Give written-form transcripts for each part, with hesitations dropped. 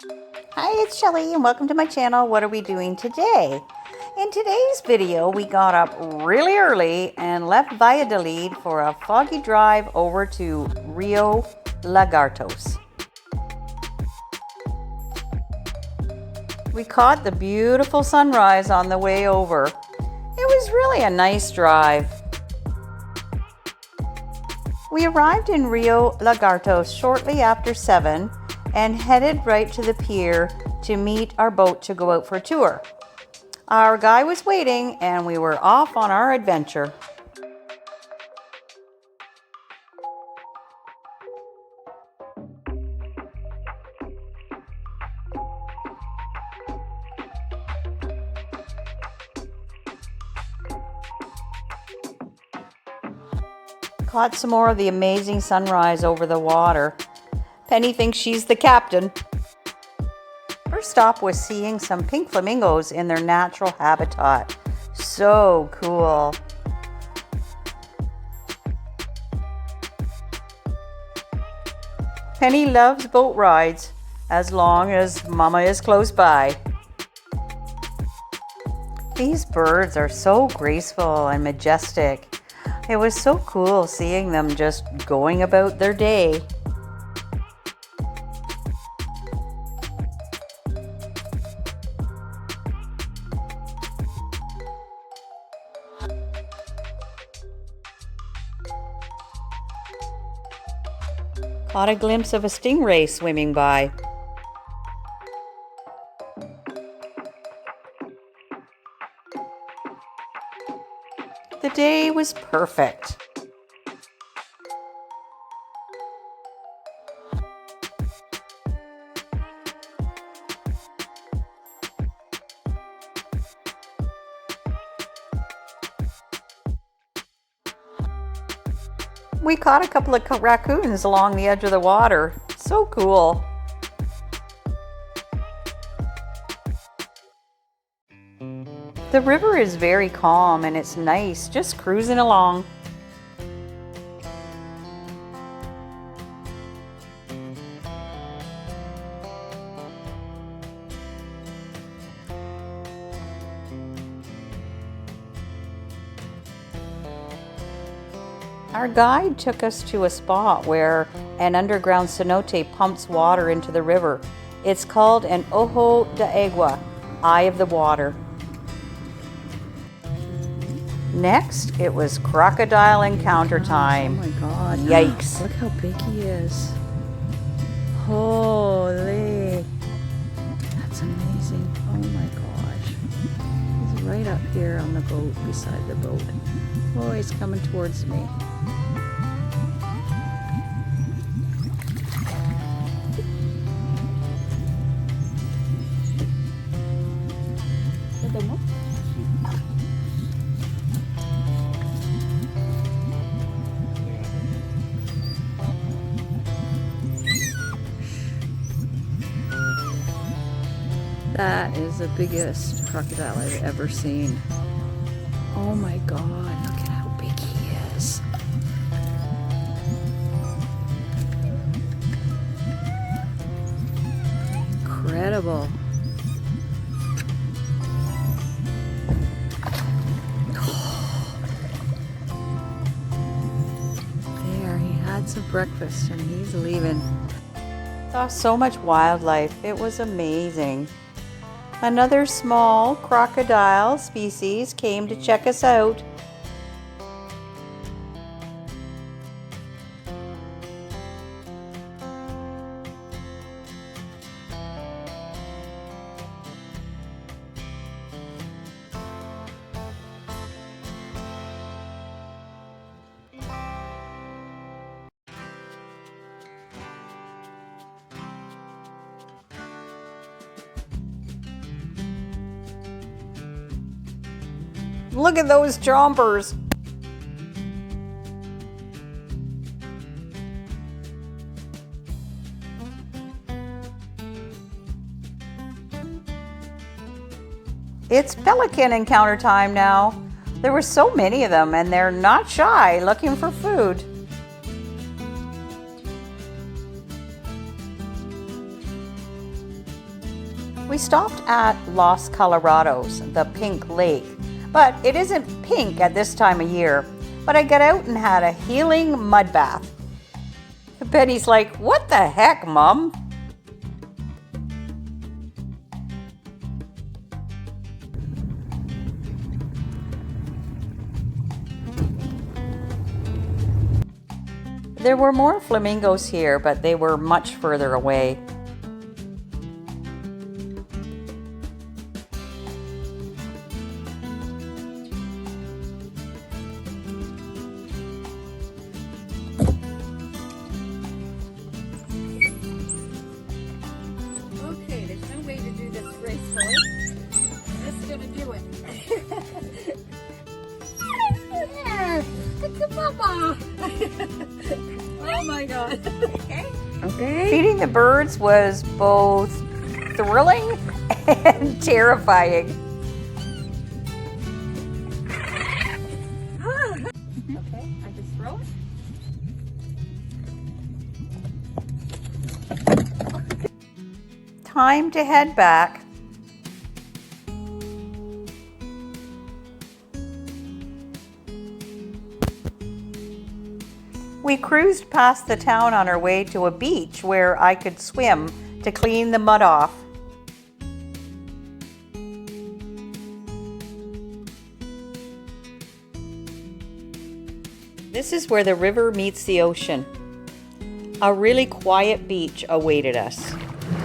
Hi, it's Shelly and welcome to my channel. What are we doing today? In today's video, we got up really early and left Valladolid for a foggy drive over to Rio Lagartos. We caught the beautiful sunrise on the way over. It was really a nice drive. We arrived in Rio Lagartos shortly after 7 and headed right to the pier to meet our boat to go out for a tour. Our guy was waiting and we were off on our adventure. Caught some more of the amazing sunrise over the water. Penny thinks she's the captain. First stop was seeing some pink flamingos in their natural habitat. So cool. Penny loves boat rides as long as Mama is close by. These birds are so graceful and majestic. It was so cool seeing them just going about their day. Caught a glimpse of a stingray swimming by. The day was perfect. We caught a couple of raccoons along the edge of the water. So cool. The river is very calm and it's nice just cruising along. Our guide took us to a spot where an underground cenote pumps water into the river. It's called an ojo de agua, eye of the water. Next, it was crocodile encounter time. Oh my God. Yikes. Look how big he is. Holy. That's amazing. Oh my gosh. He's right up here on the boat, beside the boat. Oh, he's coming towards me. That is the biggest crocodile I've ever seen. Oh my God, look at how big he is. Incredible. There, he had some breakfast and he's leaving. Saw so much wildlife. It was amazing. Another small crocodile species came to check us out. Look at those chompers. It's pelican encounter time now. There were so many of them and they're not shy looking for food. We stopped at Los Colorados, the pink lake, but it isn't pink at this time of year. But I got out and had a healing mud bath. Penny's like, "What the heck, Mom?" There were more flamingos here, but they were much further away. Okay, there's no way to do this gracefully. I'm just gonna do it. Yeah, it's a mama. Oh my god. Okay. Feeding the birds was both thrilling and terrifying. Okay, I just throw it. Time to head back. We cruised past the town on our way to a beach where I could swim to clean the mud off. This is where the river meets the ocean. A really quiet beach awaited us.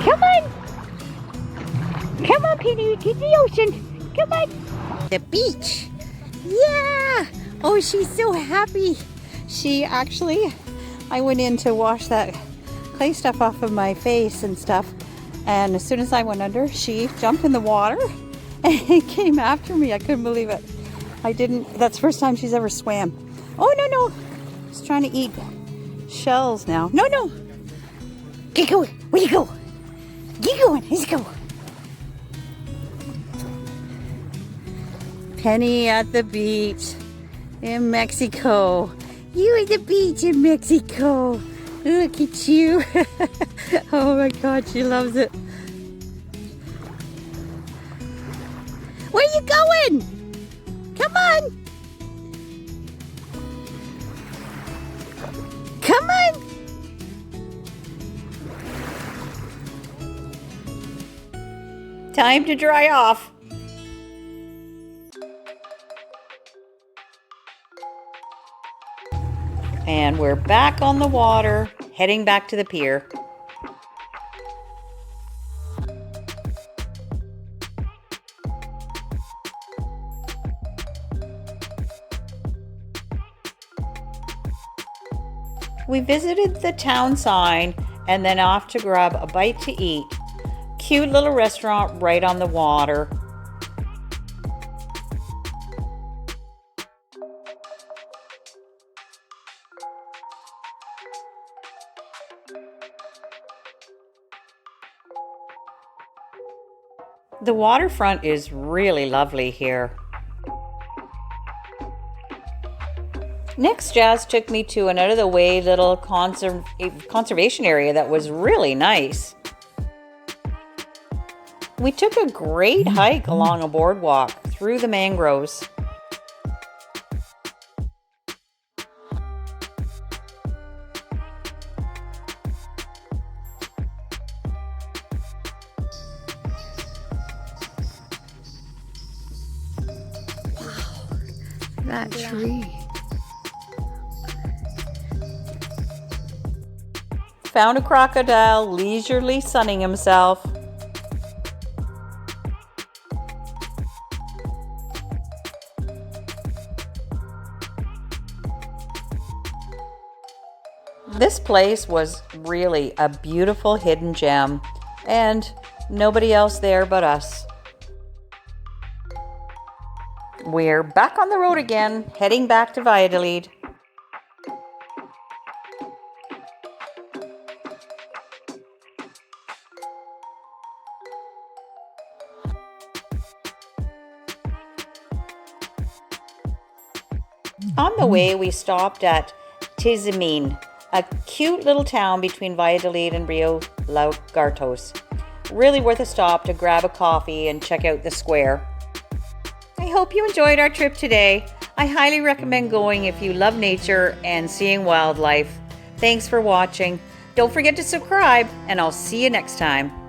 Come on! Come on, Penny, to the ocean. Come on! The beach. Yeah! Oh, she's so happy. I went in to wash that clay stuff off of my face and stuff. And as soon as I went under, she jumped in the water and came after me. I couldn't believe it. That's the first time she's ever swam. Oh, no. She's trying to eat shells now. No. Get going. Where you go? Get going. Let's go. Penny at the beach in Mexico. You at the beach in Mexico. Look at you. Oh my God, she loves it. Where you going? Come on. Come on. Time to dry off. And we're back on the water, heading back to the pier. We visited the town sign and then off to grab a bite to eat. Cute little restaurant right on the water. The waterfront is really lovely here. Next, Jazz took me to an out-of-the-way little conservation area that was really nice. We took a great hike along a boardwalk through the mangroves. That tree. Found a crocodile leisurely sunning himself. This place was really a beautiful hidden gem, and nobody else there but us. We're back on the road again, heading back to Valladolid. On the way, we stopped at Tizamin, a cute little town between Valladolid and Rio Lagartos. Really worth a stop to grab a coffee and check out the square. I hope you enjoyed our trip today. I highly recommend going if you love nature and seeing wildlife. Thanks for watching. Don't forget to subscribe, and I'll see you next time.